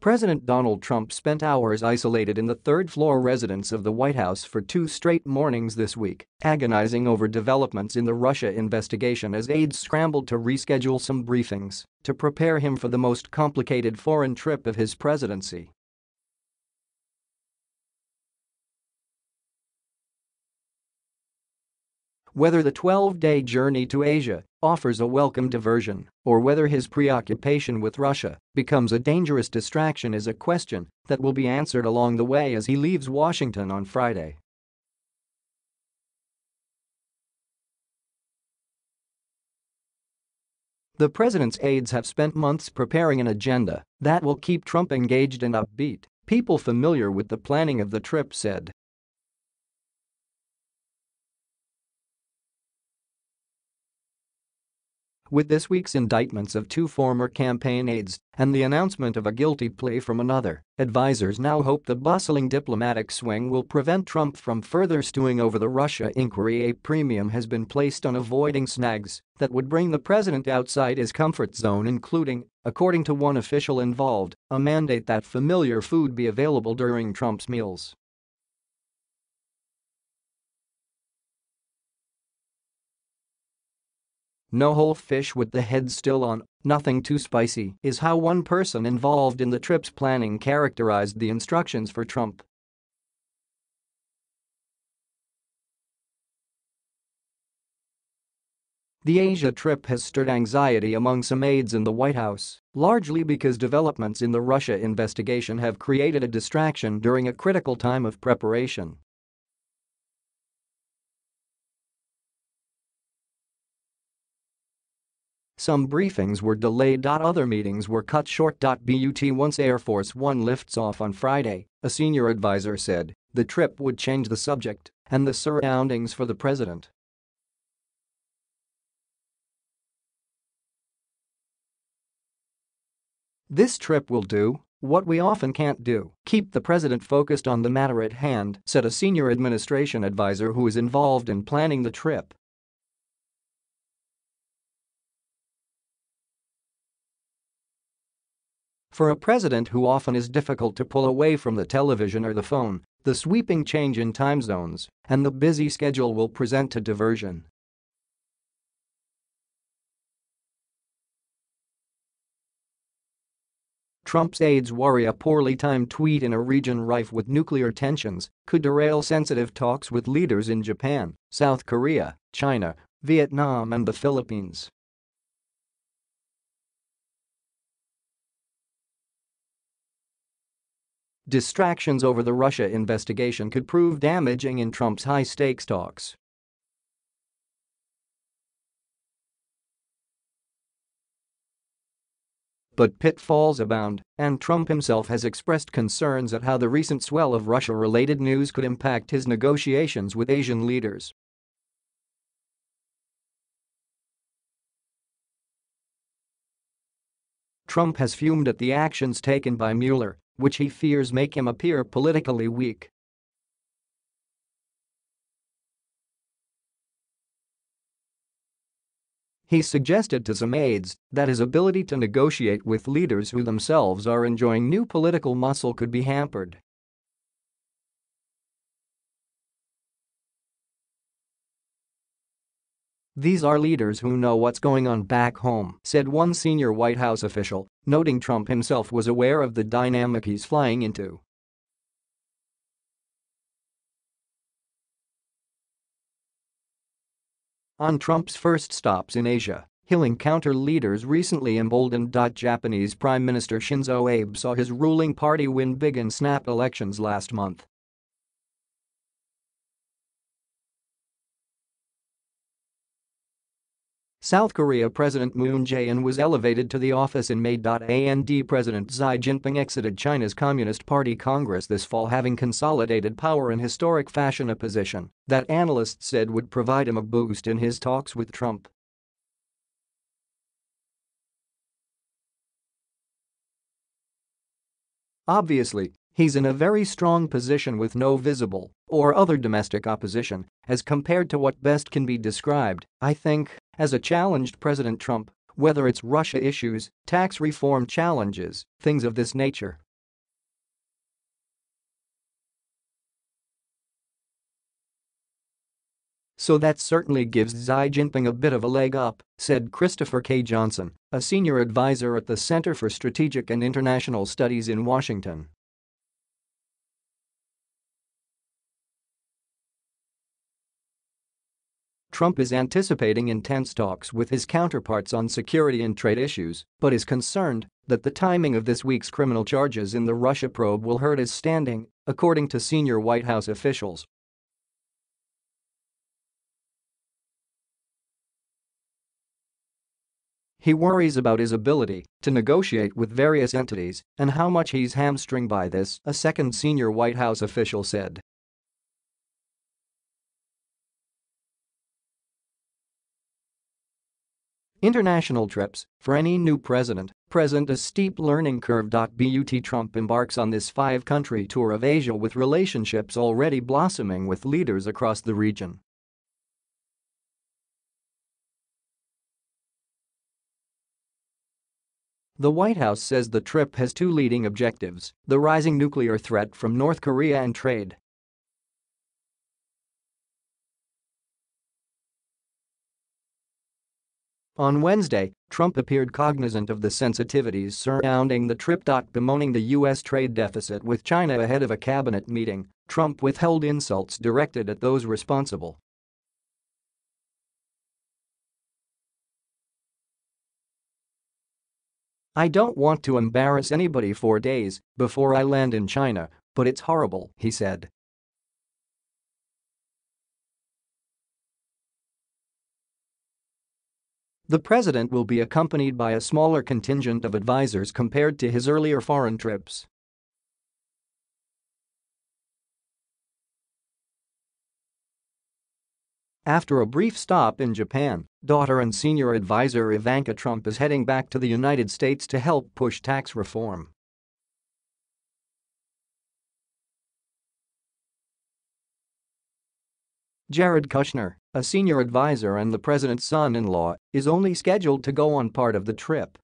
President Donald Trump spent hours isolated in the third-floor residence of the White House for 2 straight mornings this week, agonizing over developments in the Russia investigation as aides scrambled to reschedule some briefings to prepare him for the most complicated foreign trip of his presidency. Whether the 12-day journey to Asia offers a welcome diversion or whether his preoccupation with Russia becomes a dangerous distraction is a question that will be answered along the way as he leaves Washington on Friday. The president's aides have spent months preparing an agenda that will keep Trump engaged and upbeat, people familiar with the planning of the trip said. With this week's indictments of 2 former campaign aides and the announcement of a guilty plea from another, advisers now hope the bustling diplomatic swing will prevent Trump from further stewing over the Russia inquiry. A premium has been placed on avoiding snags that would bring the president outside his comfort zone, including, according to one official involved, a mandate that familiar food be available during Trump's meals. No whole fish with the head still on, nothing too spicy is how one person involved in the trip's planning characterized the instructions for Trump. The Asia trip has stirred anxiety among some aides in the White House, largely because developments in the Russia investigation have created a distraction during a critical time of preparation. Some briefings were delayed. Other meetings were cut short. But once Air Force One lifts off on Friday, a senior advisor said, the trip would change the subject and the surroundings for the president. This trip will do what we often can't do, keep the president focused on the matter at hand, said a senior administration advisor who is involved in planning the trip. For a president who often is difficult to pull away from the television or the phone, the sweeping change in time zones and the busy schedule will present a diversion. Trump's aides worry a poorly timed tweet in a region rife with nuclear tensions could derail sensitive talks with leaders in Japan, South Korea, China, Vietnam and the Philippines. Distractions over the Russia investigation could prove damaging in Trump's high-stakes talks. But pitfalls abound, and Trump himself has expressed concerns at how the recent swell of Russia-related news could impact his negotiations with Asian leaders. Trump has fumed at the actions taken by Mueller, which he fears make him appear politically weak. He suggested to some aides that his ability to negotiate with leaders who themselves are enjoying new political muscle could be hampered. These are leaders who know what's going on back home, said one senior White House official, noting Trump himself was aware of the dynamic he's flying into. On Trump's first stops in Asia, he'll encounter leaders recently emboldened. Japanese Prime Minister Shinzo Abe saw his ruling party win big in snap elections last month. South Korea President Moon Jae-in was elevated to the office in May. And President Xi Jinping exited China's Communist Party Congress this fall, having consolidated power in historic fashion, a position that analysts said would provide him a boost in his talks with Trump. Obviously, he's in a very strong position with no visible or other domestic opposition, as compared to what best can be described, I think, as a challenged President Trump, whether it's Russia issues, tax reform challenges, things of this nature. "So that certainly gives Xi Jinping a bit of a leg up," said Christopher K. Johnson, a senior advisor at the Center for Strategic and International Studies in Washington. Trump is anticipating intense talks with his counterparts on security and trade issues, but is concerned that the timing of this week's criminal charges in the Russia probe will hurt his standing, according to senior White House officials. He worries about his ability to negotiate with various entities and how much he's hamstrung by this, a second senior White House official said. International trips for any new president present a steep learning curve. But Trump embarks on this five-country tour of Asia with relationships already blossoming with leaders across the region. The White House says the trip has two leading objectives: the rising nuclear threat from North Korea and trade. On Wednesday, Trump appeared cognizant of the sensitivities surrounding the trip. Bemoaning the U.S. trade deficit with China ahead of a cabinet meeting, Trump withheld insults directed at those responsible. "I don't want to embarrass anybody for days before I land in China, but it's horrible," he said. The president will be accompanied by a smaller contingent of advisors compared to his earlier foreign trips. After a brief stop in Japan, daughter and senior advisor Ivanka Trump is heading back to the United States to help push tax reform. Jared Kushner, a senior advisor and the president's son-in-law, is only scheduled to go on part of the trip.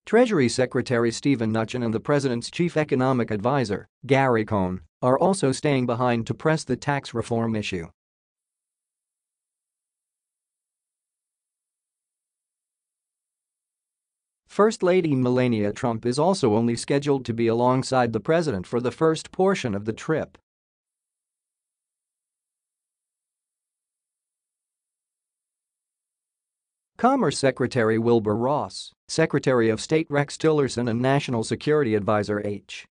Treasury Secretary Steven Mnuchin and the president's chief economic advisor, Gary Cohn, are also staying behind to press the tax reform issue. First Lady Melania Trump is also only scheduled to be alongside the president for the first portion of the trip. Commerce Secretary Wilbur Ross, Secretary of State Rex Tillerson and National Security Advisor H.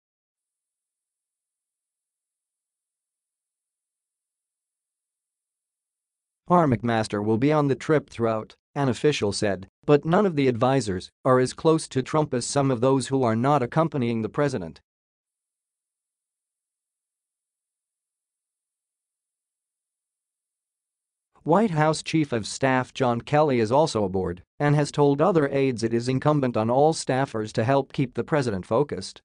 R. McMaster will be on the trip throughout, an official said, but none of the advisors are as close to Trump as some of those who are not accompanying the president. White House Chief of Staff John Kelly is also aboard and has told other aides it is incumbent on all staffers to help keep the president focused.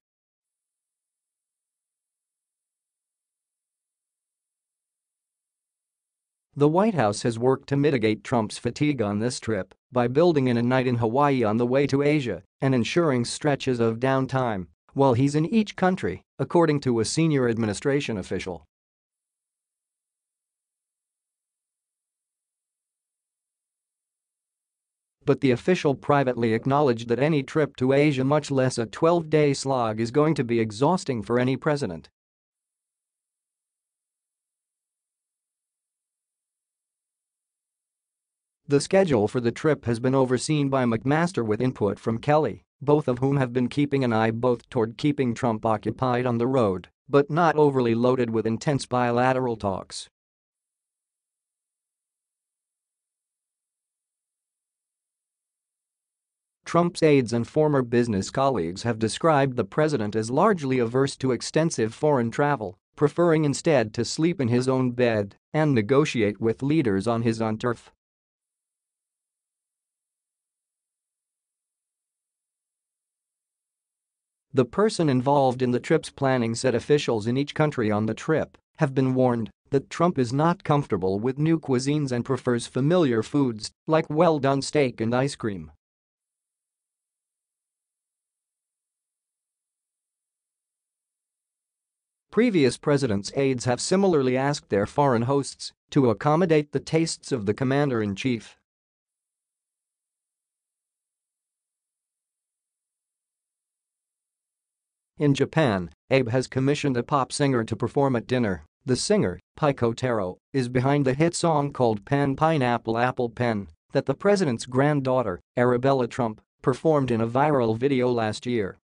The White House has worked to mitigate Trump's fatigue on this trip by building in a night in Hawaii on the way to Asia and ensuring stretches of downtime while he's in each country, according to a senior administration official. But the official privately acknowledged that any trip to Asia, much less a 12-day slog, is going to be exhausting for any president. The schedule for the trip has been overseen by McMaster with input from Kelly, both of whom have been keeping an eye both toward keeping Trump occupied on the road, but not overly loaded with intense bilateral talks. Trump's aides and former business colleagues have described the president as largely averse to extensive foreign travel, preferring instead to sleep in his own bed and negotiate with leaders on his own turf. The person involved in the trip's planning said officials in each country on the trip have been warned that Trump is not comfortable with new cuisines and prefers familiar foods like well-done steak and ice cream. Previous presidents' aides have similarly asked their foreign hosts to accommodate the tastes of the commander-in-chief. In Japan, Abe has commissioned a pop singer to perform at dinner. The singer, Pico Taro, is behind the hit song called Pen Pineapple Apple Pen that the president's granddaughter, Arabella Trump, performed in a viral video last year.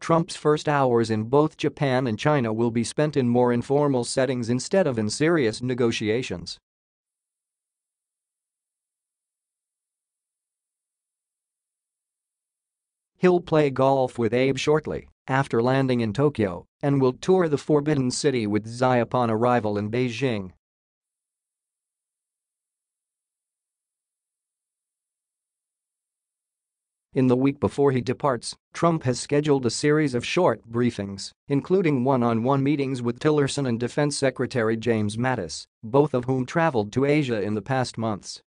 Trump's first hours in both Japan and China will be spent in more informal settings instead of in serious negotiations. He'll play golf with Abe shortly after landing in Tokyo and will tour the Forbidden City with Xi upon arrival in Beijing. In the week before he departs, Trump has scheduled a series of short briefings, including one-on-one meetings with Tillerson and Defense Secretary James Mattis, both of whom traveled to Asia in the past months.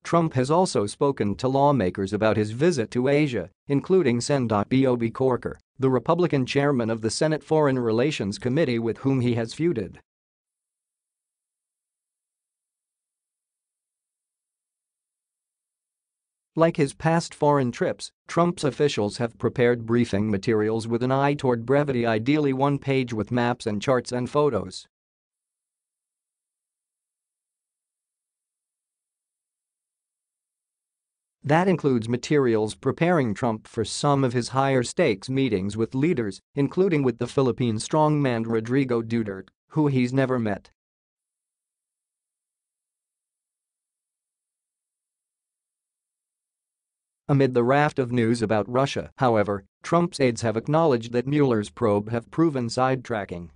Trump has also spoken to lawmakers about his visit to Asia, including Sen.Bob Corker, the Republican chairman of the Senate Foreign Relations Committee with whom he has feuded. Like his past foreign trips, Trump's officials have prepared briefing materials with an eye toward brevity, ideally one page with maps and charts and photos. That includes materials preparing Trump for some of his higher-stakes meetings with leaders, including with the Philippine strongman Rodrigo Duterte, who he's never met. Amid the raft of news about Russia, however, Trump's aides have acknowledged that Mueller's probe have proven sidetracking.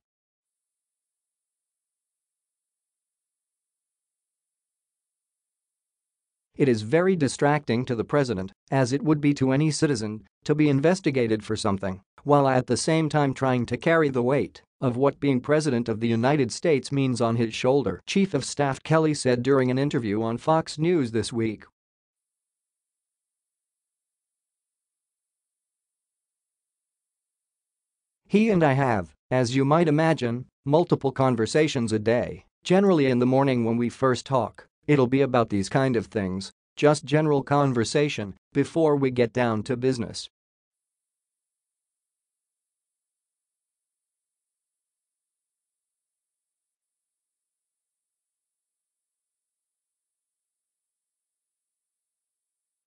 It is very distracting to the president, as it would be to any citizen, to be investigated for something, while at the same time trying to carry the weight of what being President of the United States means on his shoulder, Chief of Staff Kelly said during an interview on Fox News this week. He and I have, as you might imagine, multiple conversations a day, generally in the morning when we first talk. It'll be about these kind of things, just general conversation, before we get down to business.